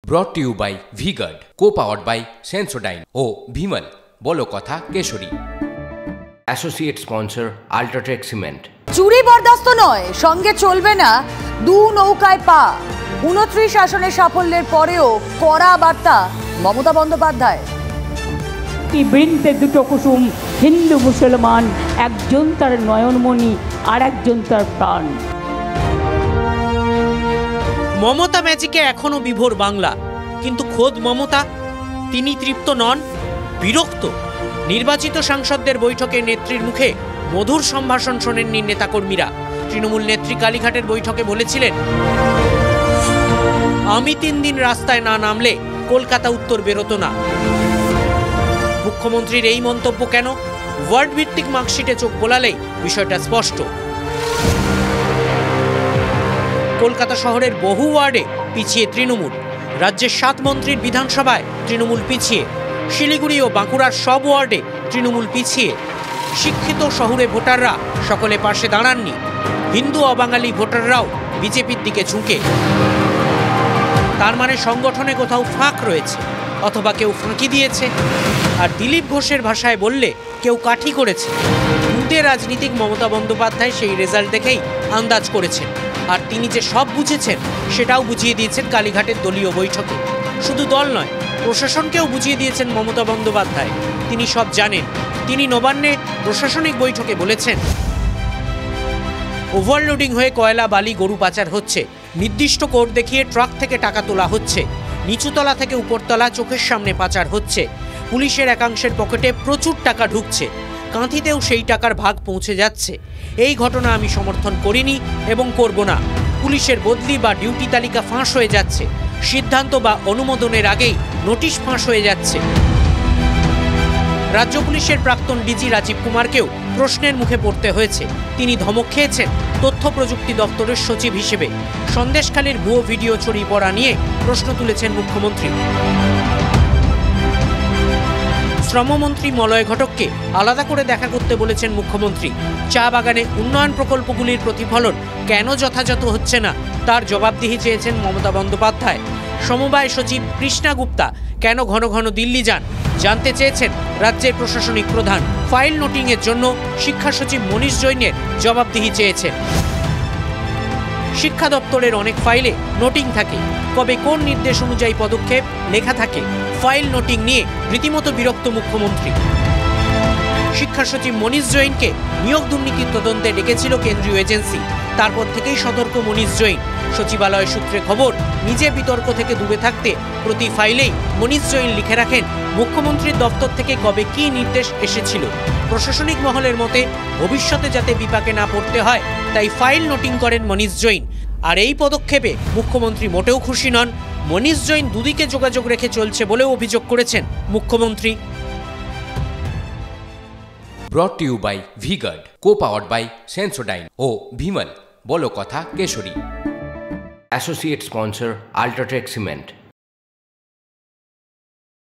brought to you by V-Guard, co-powered by Sensodyne O Vimal বলো কথা Kesari. Associate sponsor UltraTech cement. চুরি বরদাস্ত নয়, সঙ্গে চলবে না দু নৌকায় পা। 29 আসনের সাফল্যের পরেও কড়া বার্তা মমতা বন্দ্যোপাধ্যায়। বৃন্তে দুটো কুসুম, হিন্দু মুসলমান, একজন তার নয়নমণি আর একজন তার প্রাণ। মমতা ম্যাজিকে এখনো বিভোর বাংলা, কিন্তু খোদ মমতা তিনি তৃপ্ত নন, বিরক্ত। নির্বাচিত সাংসদদের বৈঠকে নেত্রীর মুখে মধুর সম্ভাষণ শোনেননি নেতাকর্মীরা। তৃণমূল নেত্রী কালীঘাটের বৈঠকে বলেছিলেন, আমি 3 দিন রাস্তায় না নামলে কলকাতা উত্তর বেরোতো না। মুখ্যমন্ত্রীর এই মন্তব্য কেন? ওয়ার্ড ভিত্তিক মার্কশিটে চোখ বোলালেই বিষয়টা স্পষ্ট। কলকাতা শহরের বহু ওয়ার্ডে পিছিয়ে তৃণমূল। রাজ্যের 7 মন্ত্রীর বিধানসভায় তৃণমূল পিছিয়ে। শিলিগুড়ি ও বাঁকুড়ার সব ওয়ার্ডে তৃণমূল পিছিয়ে। শিক্ষিত শহুরে ভোটাররা সকলে পাশে দাঁড়াননি। হিন্দু অবাঙালি ভোটাররাও বিজেপির দিকে ঝুঁকে। তার মানে সংগঠনে কোথাও ফাঁক রয়েছে, অথবা কেউ ফাঁকি দিয়েছে। আর দিলীপ ঘোষের ভাষায় বললে কেউ কাঠি করেছে। দুধে রাজনীতিক মমতা বন্দ্যোপাধ্যায় সেই রেজাল্ট দেখেই আন্দাজ করেছেন। আর তিনি যে সব বুঝেছেন সেটাও বুঝিয়ে দিয়েছেন কালীঘাটের দলীয় বৈঠকে। শুধু দল নয়, প্রশাসনকেও বুঝিয়ে দিয়েছেন মমতা বন্দ্যোপাধ্যায়। তিনি সব জানেন। তিনি নবান্নে প্রশাসনিক বৈঠকে বলেছেন, ওভারলোডিং হয়ে কয়লা, বালি, গরু পাচার হচ্ছে। নির্দিষ্ট কোড দেখিয়ে ট্রাক থেকে টাকা তোলা হচ্ছে। নিচুতলা থেকে উপরতলা চোখের সামনে পাচার হচ্ছে। পুলিশের একাংশের পকেটে প্রচুর টাকা ঢুকছে। কাঁথিতেও সেই টাকার ভাগ পৌঁছে যাচ্ছে। এই ঘটনা আমি সমর্থন করিনি এবং করব না। পুলিশের বদলি বা ডিউটি তালিকা ফাঁস হয়ে যাচ্ছে। সিদ্ধান্ত বা অনুমোদনের আগেই নোটিশ ফাঁস হয়ে যাচ্ছে। রাজ্য পুলিশের প্রাক্তন ডিজি রাজীব কুমারকেও প্রশ্নের মুখে পড়তে হয়েছে। তিনি ধমক খেয়েছেন তথ্য প্রযুক্তি দপ্তরের সচিব হিসেবে। সন্দেশখালীর ভুয়ো ভিডিও ছড়িয়ে পড়া নিয়ে প্রশ্ন তুলেছেন মুখ্যমন্ত্রী। শ্রমমন্ত্রী মলয় ঘটককে আলাদা করে দেখা করতে বলেছেন মুখ্যমন্ত্রী। চা বাগানে উন্নয়ন প্রকল্পগুলির প্রতিফলন কেন যথাযথ হচ্ছে না তার জবাবদিহি চেয়েছেন মমতা বন্দ্যোপাধ্যায়। সমবায় সচিব কৃষ্ণা গুপ্তা কেন ঘন ঘন দিল্লি যান জানতে চেয়েছেন রাজ্যের প্রশাসনিক প্রধান। ফাইল নোটিংয়ের জন্য শিক্ষা সচিব মনীষ জৈনের জবাবদিহি চেয়েছেন। শিক্ষা দপ্তরের অনেক ফাইলে নোটিং থাকে, কবে কোন নির্দেশ অনুযায়ী পদক্ষেপ লেখা থাকে। ফাইল নোটিং নিয়ে রীতিমতো বিরক্ত মুখ্যমন্ত্রী। শিক্ষা সচিব মনীষ জৈনকে নিয়োগ দুর্নীতির তদন্তে ডেকেছিল কেন্দ্রীয় এজেন্সি। তারপর থেকেই সতর্ক মনীষ জৈন। সচিবালয় সূত্রে খবর, নিজে বিতর্ক থেকে দূরে থাকতে প্রতি ফাইলেই মনীষ জৈন লিখে রাখেন মুখ্যমন্ত্রীর দপ্তর থেকে কবে কী নির্দেশ এসেছিল। প্রশাসনিক মহলের মতে ভবিষ্যতে যাতে বিপাকে না পড়তে হয় তাই ফাইল নোটিং করেন মনীষ জৈন। আর এই পদক্ষেপে মুখ্যমন্ত্রী মোটেও খুশি নন। মনীষ জৈন দুদিকে যোগাযোগ রেখে চলছে বলেও অভিযোগ করেছেন মুখ্যমন্ত্রী। brought to you by V-Guard, co-powered by Sensodyne O Vimal বলো কথা Kesari. Associate sponsor UltraTech cement.